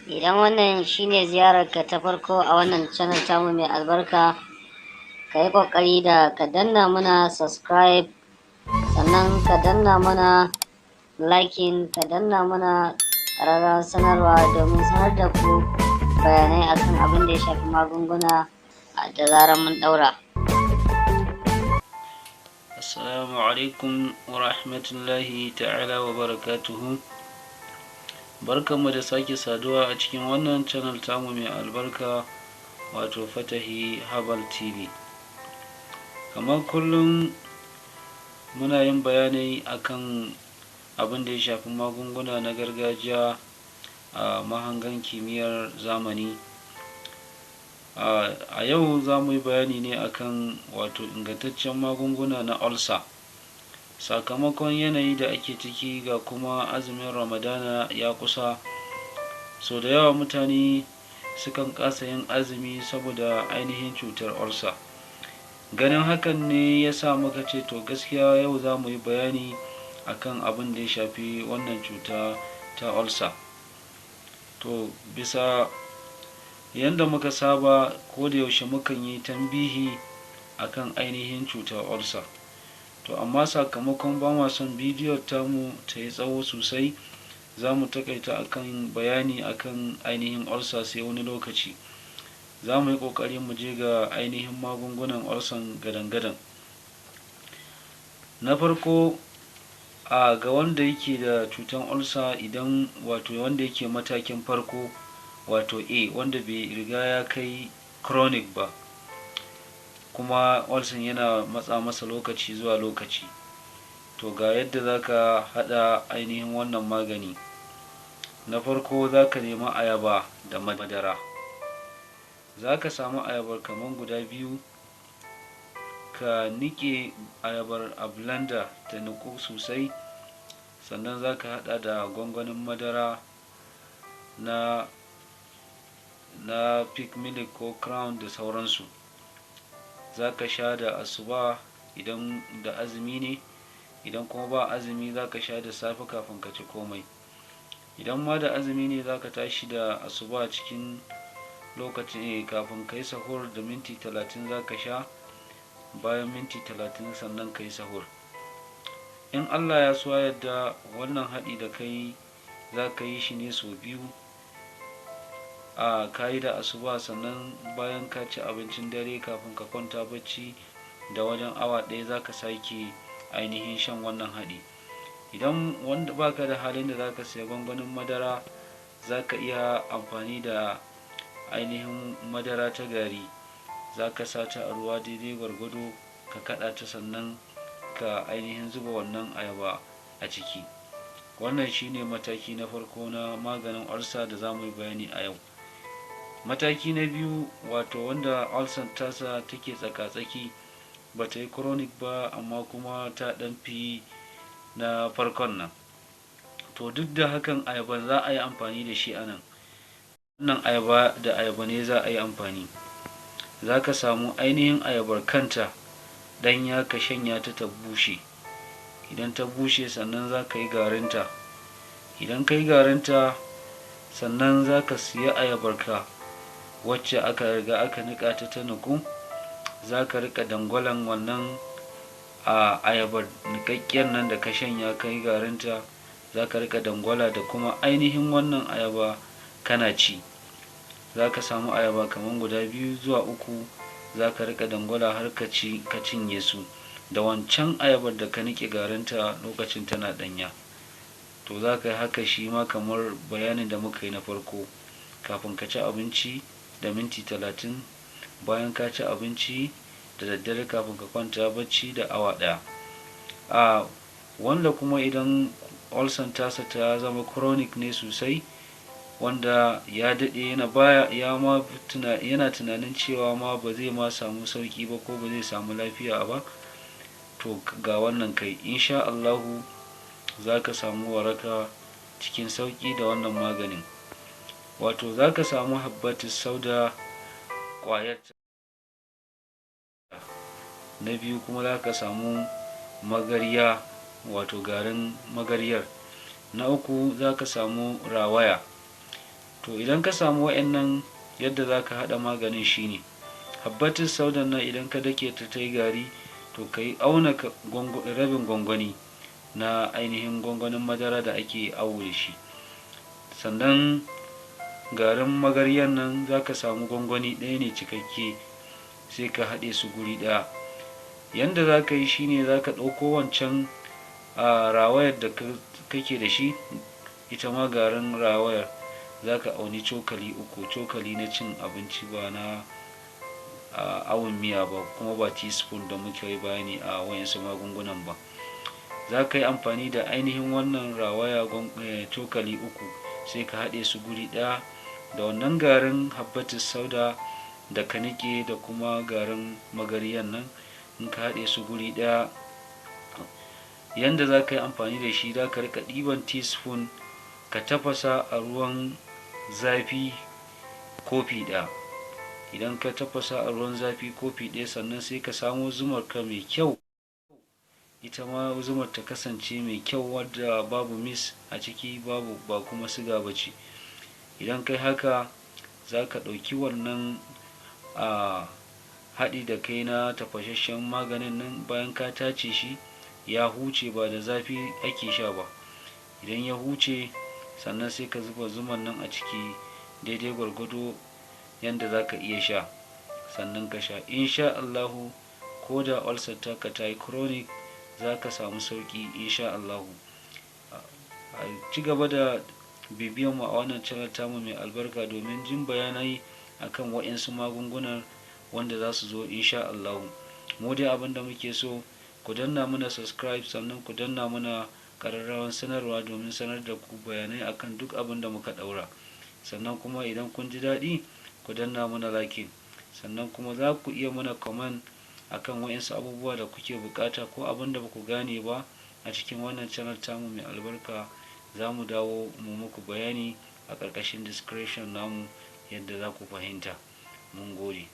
Idan wannan shine ziyararka ta farko a wannan channel tamu mai albarka, ka yi ƙoƙari da ka danna mana subscribe, sannan ka danna mana liking, ka danna mana ƙararrawar sanarwa domin sanar da ku bayanai akan abin da ya shafi magunguna da zarar mun ɗaura. Assalamu alaikum wa rahmatullahi ta'ala wa barakatuhu. Barkanmu da sake saduwa a cikin wannan channel tamu mai albarka, wato Fatahi Herbal TV. Kamar kullum muna yin bayanai akan abin da ya shafi magunguna na gargajiya a mahangan kimiyyar zamani. A yau za mu yi bayani ne akan wato ingantaccen magunguna na ulcer. Sakamakon yanayi da ake ciki ga kuma azumin Ramadana ya kusa, so da yawa mutane sukan kasa yin azumi saboda ainihin cutar ulcer. Ganin hakan ne ya sa muka ce to gaskiya yau za mu yi bayani akan abin da ya shafi wannan cuta ta ulcer. To bisa yanda muka saba, ko da yaushe mukan yi tambihi akan ainihin cutar ulcer. To amma sakamakon ba ma son bidiyon tamu ta yi tsawo sosai, za mu takaita akan bayani akan ainihin ulcer sai wani lokaci. Za mu yi ƙoƙari mu je ga ainihin magungunan ulcer gadan-gadan. Na farko, ga wanda yake da cutar ulcer, idan wato wanda yake matakin farko, wato A, wanda bai riga ya kai chronic ba, kuma ulcer yana matsa masa lokaci zuwa lokaci, to ga yadda za ka haɗa ainihin wannan magani. Na farko, za ka nemi ayaba da madara. Za ka samu ayabar kamar guda biyu, ka niƙe ayabar a blender ta niƙu sosai, sannan za ka haɗa da gwangwanin madara na peak milk ko crown da sauransu. Za ka sha da asuba idan da azumi ne, idan kuma ba azumi za ka sha da safe kafin ka ci komai. Idan ma da azumi ne, za ka tashi da asuba cikin lokacin kafin ka yi sahur da minti 30 za ka sha, bayan minti 30 sannan ka yi sahur. In Allah ya so yadda, wannan haɗi da kai za ka yi shi ne sau biyu. Ka yi da asuba, sannan bayan ka ci abincin dare kafin ka kwanta bacci da wajen awa ɗaya za ka sake ainihin shan wannan haɗi. Idan wanda baka da halin da za ka siya gwangwanin madara, za ka iya amfani da ainihin madara ta gari. Za ka sa ta a ruwa daidai gwargwado, ka kaɗa ta, sannan ka ainihin zuba wannan ayaba a ciki. Wannan shine mataki na farko na maganin ulcer da za mu yi bayani a yau. Mataki na biyu, wato wanda ulcer tasa take tsaka-tsaki, ba ta yi chronic ba amma kuma ta ɗan fi na farkon nan. To duk da hakan, ayaban za a yi amfani da shi a nan. Wannan ayaba da ayaba ne za a yi amfani. Za ka samu ainihin ayabar kanta ɗanya, ka shanya ta ta bushe. Idan ta bushe, sannan za ka yi garinta. Idan ka yi garinta, sannan za ka siya ayabarka wacce aka riga aka niƙa ta niƙu. Za ka riƙa dangwalan wannan ayabar niƙaƙƙiyar nan da ka shanya ka yi garinta, za ka riƙa dangwala da kuma ainihin wannan ayaba kana ci. Za ka samu ayaba kamar guda 2 zuwa 3, za ka riƙa dangwala har ka cinye su da wancan ayabar da ka niƙe garinta lokacin tana ɗanya. To za ka yi haka shi ma kamar bayanin da muka yi na farko, kafin ka ci abinci da minti 30, bayan ka ci abinci da daddare kafin ka kwanta bacci da awa 1. Wanda kuma idan ulcer tasa ta zama chronic ne sosai, wanda ya daɗe yana tunanin cewa ma ba zai ma samu sauƙi ba ko ba zai samu lafiya ba, to ga wannan kai, insha Allahu za ka samu waraka cikin sauƙi da wannan maganin. Wato za ka samu habbatus sauda ƙwayar. Na biyu kuma za ka samu magarya, wato garin magaryar. Na uku za ka samu rawaya. To idan ka samu wa'annan, yadda za ka haɗa maganin shine habbatus saudan nan idan ka dake ta yi gari, to ka yi auna rabin gwangwani na ainihin gwangwanin madara da ake awo da shi. Sannan garin magaryan nan za ka samu gwangwani ɗaya ne cikakke, sai ka haɗe su guri ɗaya. Yanda za ka yi shine za ka ɗauko wancan rawayar da kake da shi, ita ma garin rawayar za ka auni cokali 3, cokali na cin abinci ba na awon miya ba, kuma ba teaspoon da muke yi bayani a wayansu magungunan ba. Za ka yi amfani da ainihin wannan rawaya cokali 3, sai ka haɗe su guri ɗaya da wannan garin habbatus sauda da ka niƙe da kuma garin magaryan nan. In ka haɗe su guri ɗaya, yanda za ka yi amfani da shi, za ka rika ɗiban teaspoon ka tafasa a ruwan zafi kofi ɗaya. Idan ka tafasa a ruwan zafi kofi ɗaya, sannan sai ka samo zumar ka mai kyau, ita ma zumar ta kasance mai kyau wadda babu mis a ciki, ba kuma siga ba ce. Idan kai haka, za ka ɗauki wannan haɗi da kai na tafasasshen maganin nan, bayan ka tace shi ya huce, ba da zafi ake sha ba. Idan ya huce, sannan sai ka zuba zuman nan a ciki daidai gwargwado yanda za ka iya sha, sannan ka sha. Insha Allahu, ko da ulcer taka ta yi chronic, za ka samu sauƙi insha Allahu. A ci gaba da bibiyan mu a wannan channel tamu mai albarka domin jin bayanai akan waɗansu magungunan wanda za su zo insha Allahu. Mu dai abin da muke so, ku danna mana subscribe, sannan ku danna mana ƙararrawan sanarwa domin sanar da ku bayanai akan duk abin da muka ɗaura. Sannan kuma idan kun ji daɗi, ku danna mana like. Sannan kuma za ku iya mana comment akan waɗansu abubuwa da kuke buƙata ko abin da ba ku gane ba a cikin wannan channel tamu mai albarka. Za mu dawo mu muku bayani a ƙarƙashin description namu yadda za ku fahimta. Mun gode.